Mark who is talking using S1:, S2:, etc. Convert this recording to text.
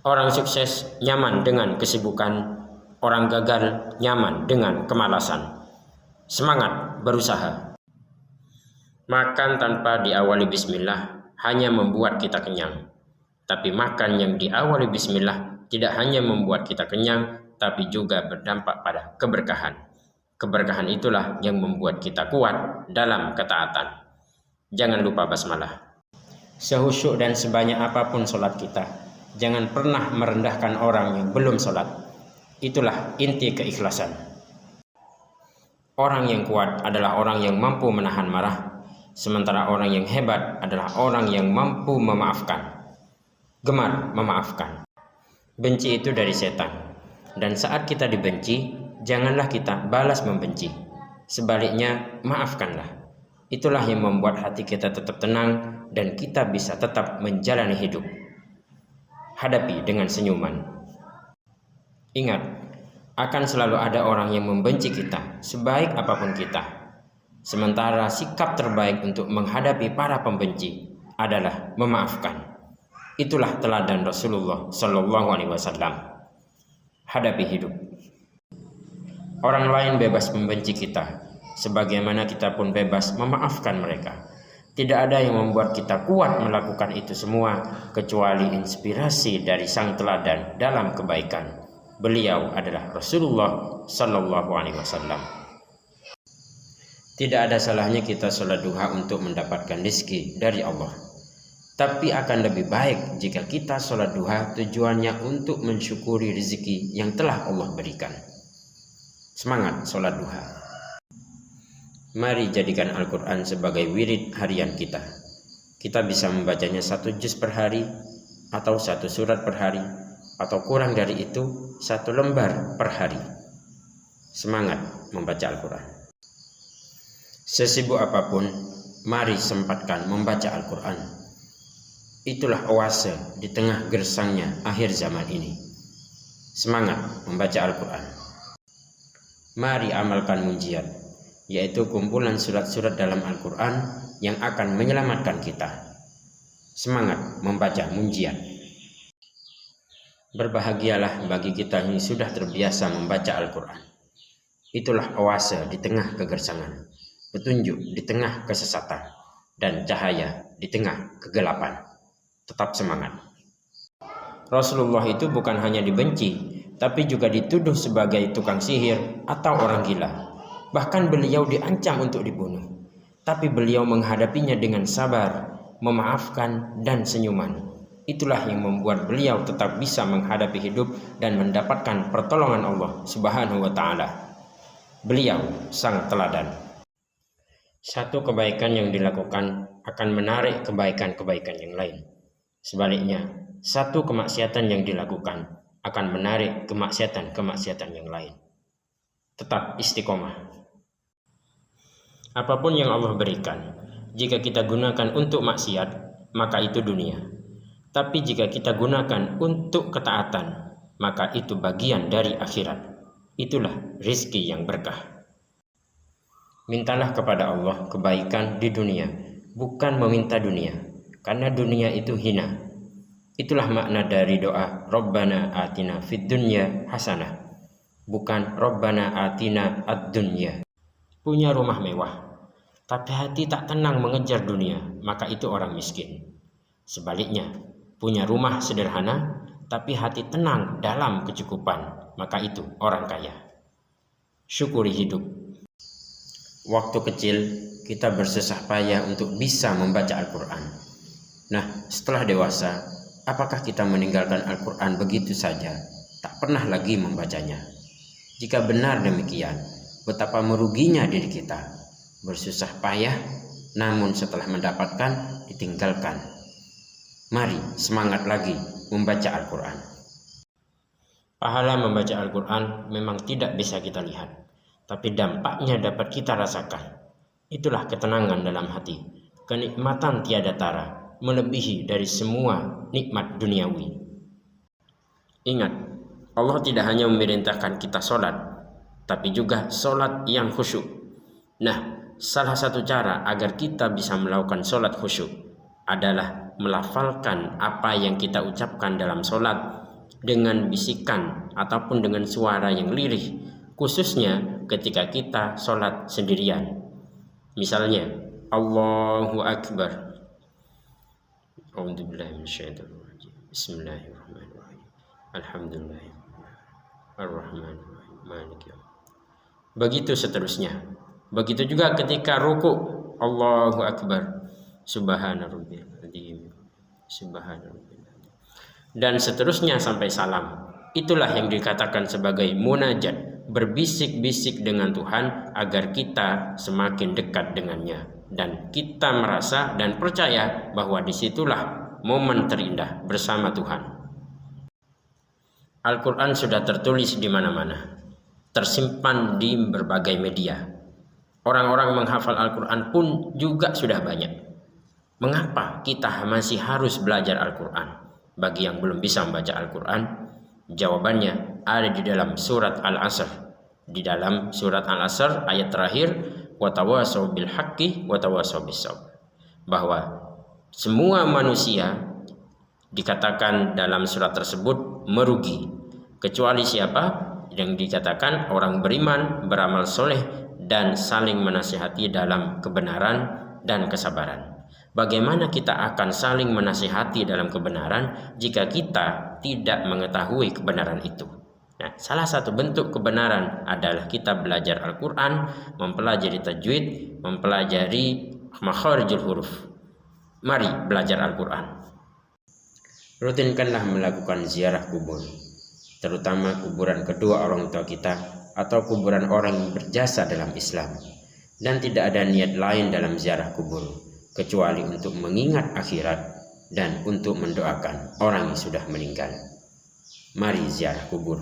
S1: Orang sukses nyaman dengan kesibukan, orang gagal nyaman dengan kemalasan. Semangat berusaha. Makan tanpa diawali bismillah hanya membuat kita kenyang. Tapi makan yang diawali bismillah tidak hanya membuat kita kenyang, tapi juga berdampak pada keberkahan. Keberkahan itulah yang membuat kita kuat dalam ketaatan. Jangan lupa basmalah. Sehusyuk dan sebanyak apapun sholat kita, jangan pernah merendahkan orang yang belum sholat. Itulah inti keikhlasan. Orang yang kuat adalah orang yang mampu menahan marah, sementara orang yang hebat adalah orang yang mampu memaafkan. Gemar memaafkan. Benci itu dari setan, dan saat kita dibenci, janganlah kita balas membenci. Sebaliknya, maafkanlah. Itulah yang membuat hati kita tetap tenang dan kita bisa tetap menjalani hidup. Hadapi dengan senyuman. Ingat, akan selalu ada orang yang membenci kita, sebaik apapun kita. Sementara sikap terbaik untuk menghadapi para pembenci adalah memaafkan. Itulah teladan Rasulullah Shallallahu Alaihi Wasallam. Hadapi hidup. Orang lain bebas membenci kita, sebagaimana kita pun bebas memaafkan mereka. Tidak ada yang membuat kita kuat melakukan itu semua kecuali inspirasi dari sang teladan dalam kebaikan. Beliau adalah Rasulullah Sallallahu Alaihi Wasallam. Tidak ada salahnya kita sholat duha untuk mendapatkan rezeki dari Allah. Tapi akan lebih baik jika kita sholat duha tujuannya untuk mensyukuri rezeki yang telah Allah berikan. Semangat sholat duha. Mari jadikan Al-Quran sebagai wirid harian kita. Kita bisa membacanya 1 juz per hari, atau 1 surat per hari, atau kurang dari itu 1 lembar per hari. Semangat membaca Al-Quran. Sesibuk apapun, mari sempatkan membaca Al-Quran. Itulah oase di tengah gersangnya akhir zaman ini. Semangat membaca Al-Quran. Mari amalkan munjiat, yaitu kumpulan surat-surat dalam Al-Quran yang akan menyelamatkan kita. Semangat membaca munjiat. Berbahagialah bagi kita yang sudah terbiasa membaca Al-Quran. Itulah oase di tengah kegersangan, petunjuk di tengah kesesatan, dan cahaya di tengah kegelapan. Tetap semangat. Rasulullah itu bukan hanya dibenci, tapi juga dituduh sebagai tukang sihir atau orang gila. Bahkan beliau diancam untuk dibunuh. Tapi beliau menghadapinya dengan sabar, memaafkan, dan senyuman. Itulah yang membuat beliau tetap bisa menghadapi hidup dan mendapatkan pertolongan Allah Subhanahu wa Ta'ala. Beliau sang teladan. Satu kebaikan yang dilakukan akan menarik kebaikan-kebaikan yang lain. Sebaliknya, satu kemaksiatan yang dilakukan akan menarik kemaksiatan-kemaksiatan yang lain. Tetap istiqomah. Apapun yang Allah berikan, jika kita gunakan untuk maksiat, maka itu dunia. Tapi jika kita gunakan untuk ketaatan, maka itu bagian dari akhirat. Itulah rizki yang berkah. Mintalah kepada Allah kebaikan di dunia, bukan meminta dunia, karena dunia itu hina. Itulah makna dari doa Rabbana atina fid dunya hasanah, bukan Rabbana atina ad-dunya. Punya rumah mewah, tapi hati tak tenang mengejar dunia, maka itu orang miskin. Sebaliknya, punya rumah sederhana, tapi hati tenang dalam kecukupan, maka itu orang kaya. Syukuri hidup. Waktu kecil, kita bersusah payah untuk bisa membaca Al-Quran. Nah, setelah dewasa, apakah kita meninggalkan Al-Quran begitu saja, tak pernah lagi membacanya? Jika benar demikian, betapa meruginya diri kita. Bersusah payah, namun setelah mendapatkan, ditinggalkan. Mari semangat lagi membaca Al-Quran. Pahala membaca Al-Quran memang tidak bisa kita lihat, tapi dampaknya dapat kita rasakan. Itulah ketenangan dalam hati, kenikmatan tiada tara, melebihi dari semua nikmat duniawi. Ingat, Allah tidak hanya memerintahkan kita sholat, tapi juga sholat yang khusyuk. Nah, salah satu cara agar kita bisa melakukan sholat khusyuk adalah melafalkan apa yang kita ucapkan dalam sholat dengan bisikan ataupun dengan suara yang lirih, khususnya ketika kita sholat sendirian. Misalnya, Allahu Akbar. Bismillahirrahmanirrahim. Alhamdulillah. Ar-Rahmanirrahim. Maliki yaumiddin. Begitu seterusnya. Begitu juga ketika ruku, Allahu Akbar. Subhana rabbiyal adzim. Subhana rabbiyal adzim. Dan seterusnya sampai salam. Itulah yang dikatakan sebagai munajat, berbisik-bisik dengan Tuhan agar kita semakin dekat dengannya. Dan kita merasa dan percaya bahwa disitulah momen terindah bersama Tuhan. Al-Quran sudah tertulis di mana-mana, tersimpan di berbagai media. Orang-orang menghafal Al-Quran pun juga sudah banyak. Mengapa kita masih harus belajar Al-Quran? Bagi yang belum bisa membaca Al-Quran, jawabannya ada di dalam surat Al-Asr. Di dalam surat Al-Asr ayat terakhir, watawasau bil haqqi watawasau bis sabr, bahwa semua manusia dikatakan dalam surat tersebut merugi, kecuali siapa? Yang dikatakan orang beriman, beramal soleh, dan saling menasihati dalam kebenaran dan kesabaran. Bagaimana kita akan saling menasihati dalam kebenaran jika kita tidak mengetahui kebenaran itu? Nah, salah satu bentuk kebenaran adalah kita belajar Al-Quran, mempelajari tajwid, mempelajari makharijul huruf. Mari belajar Al-Quran. Rutinkanlah melakukan ziarah kubur, terutama kuburan kedua orang tua kita atau kuburan orang yang berjasa dalam Islam. Dan tidak ada niat lain dalam ziarah kubur kecuali untuk mengingat akhirat dan untuk mendoakan orang yang sudah meninggal. Mari ziarah kubur.